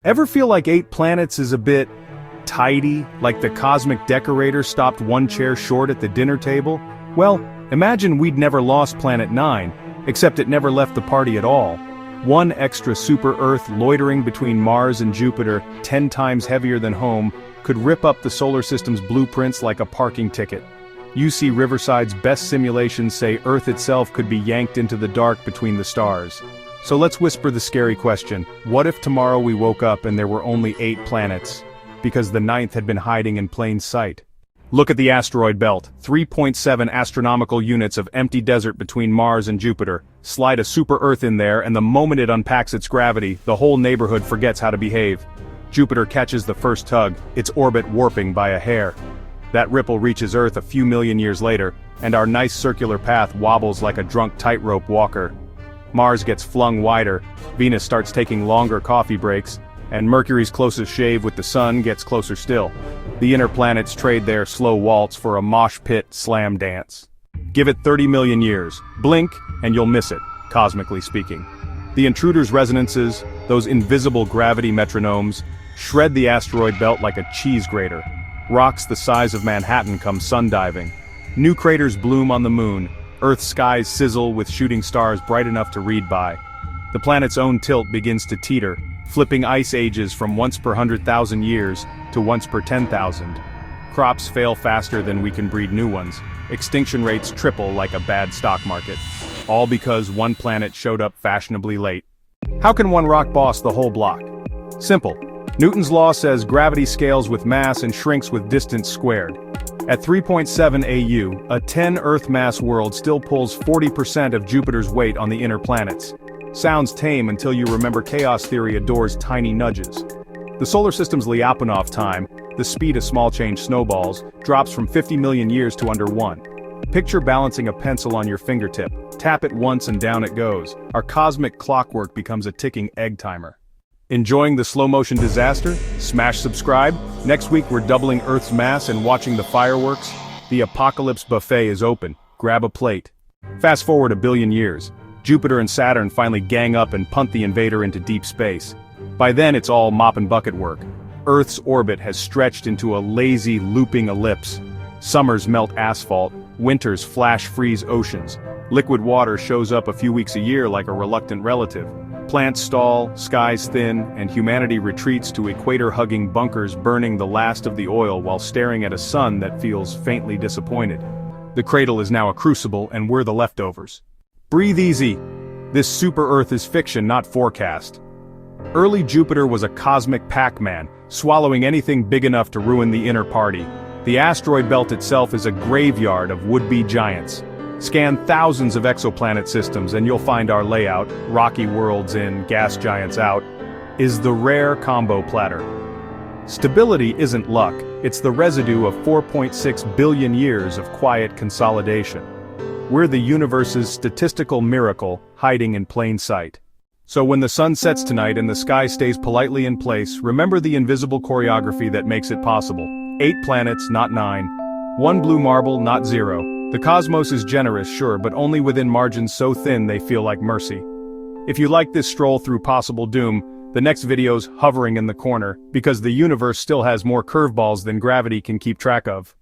Ever feel like 8 planets is a bit tidy, like the cosmic decorator stopped one chair short at the dinner table? Well, imagine we'd never lost Planet 9, except it never left the party at all. One extra super-Earth loitering between Mars and Jupiter, 10 times heavier than home, could rip up the solar system's blueprints like a parking ticket. UC Riverside's best simulations say Earth itself could be yanked into the dark between the stars. So let's whisper the scary question: what if tomorrow we woke up and there were only 8 planets? Because the 9th had been hiding in plain sight. Look at the asteroid belt, 3.7 astronomical units of empty desert between Mars and Jupiter. Slide a super-Earth in there and the moment it unpacks its gravity, the whole neighborhood forgets how to behave. Jupiter catches the first tug, its orbit warping by a hair. That ripple reaches Earth a few million years later, and our nice circular path wobbles like a drunk tightrope walker. Mars gets flung wider, Venus starts taking longer coffee breaks, and Mercury's closest shave with the sun gets closer still. The inner planets trade their slow waltz for a mosh pit slam dance. Give it 30 million years, blink, and you'll miss it, cosmically speaking. The intruder's resonances, those invisible gravity metronomes, shred the asteroid belt like a cheese grater. Rocks the size of Manhattan come sundiving. New craters bloom on the moon, Earth's skies sizzle with shooting stars bright enough to read by. The planet's own tilt begins to teeter, flipping ice ages from once per 100,000 years to once per 10,000. Crops fail faster than we can breed new ones. Extinction rates triple like a bad stock market. All because one planet showed up fashionably late. How can one rock boss the whole block? Simple. Newton's law says gravity scales with mass and shrinks with distance squared. At 3.7 AU, a 10 Earth mass world still pulls 40% of Jupiter's weight on the inner planets. Sounds tame until you remember chaos theory adores tiny nudges. The solar system's Lyapunov time, the speed of small change snowballs, drops from 50 million years to under 1. Picture balancing a pencil on your fingertip. Tap it once and down it goes. Our cosmic clockwork becomes a ticking egg timer. Enjoying the slow-motion disaster? Smash subscribe. Next week we're doubling Earth's mass and watching the fireworks. The apocalypse buffet is open. Grab a plate. Fast forward a billion years. Jupiter and Saturn finally gang up and punt the invader into deep space. By then it's all mop and bucket work. Earth's orbit has stretched into a lazy, looping ellipse. Summers melt asphalt, winters flash-freeze oceans. Liquid water shows up a few weeks a year like a reluctant relative. Plants stall, skies thin, and humanity retreats to equator-hugging bunkers burning the last of the oil while staring at a sun that feels faintly disappointed. The cradle is now a crucible and we're the leftovers. Breathe easy. This super-Earth is fiction, not forecast. Early Jupiter was a cosmic Pac-Man, swallowing anything big enough to ruin the inner party. The asteroid belt itself is a graveyard of would-be giants. Scan thousands of exoplanet systems and you'll find our layout, rocky worlds in, gas giants out, is the rare combo platter. Stability isn't luck, it's the residue of 4.6 billion years of quiet consolidation. We're the universe's statistical miracle, hiding in plain sight. So when the sun sets tonight and the sky stays politely in place, remember the invisible choreography that makes it possible. 8 planets, not 9. 1 blue marble, not 0. The cosmos is generous, sure, but only within margins so thin they feel like mercy. If you like this stroll through possible doom, the next video's hovering in the corner, because the universe still has more curveballs than gravity can keep track of.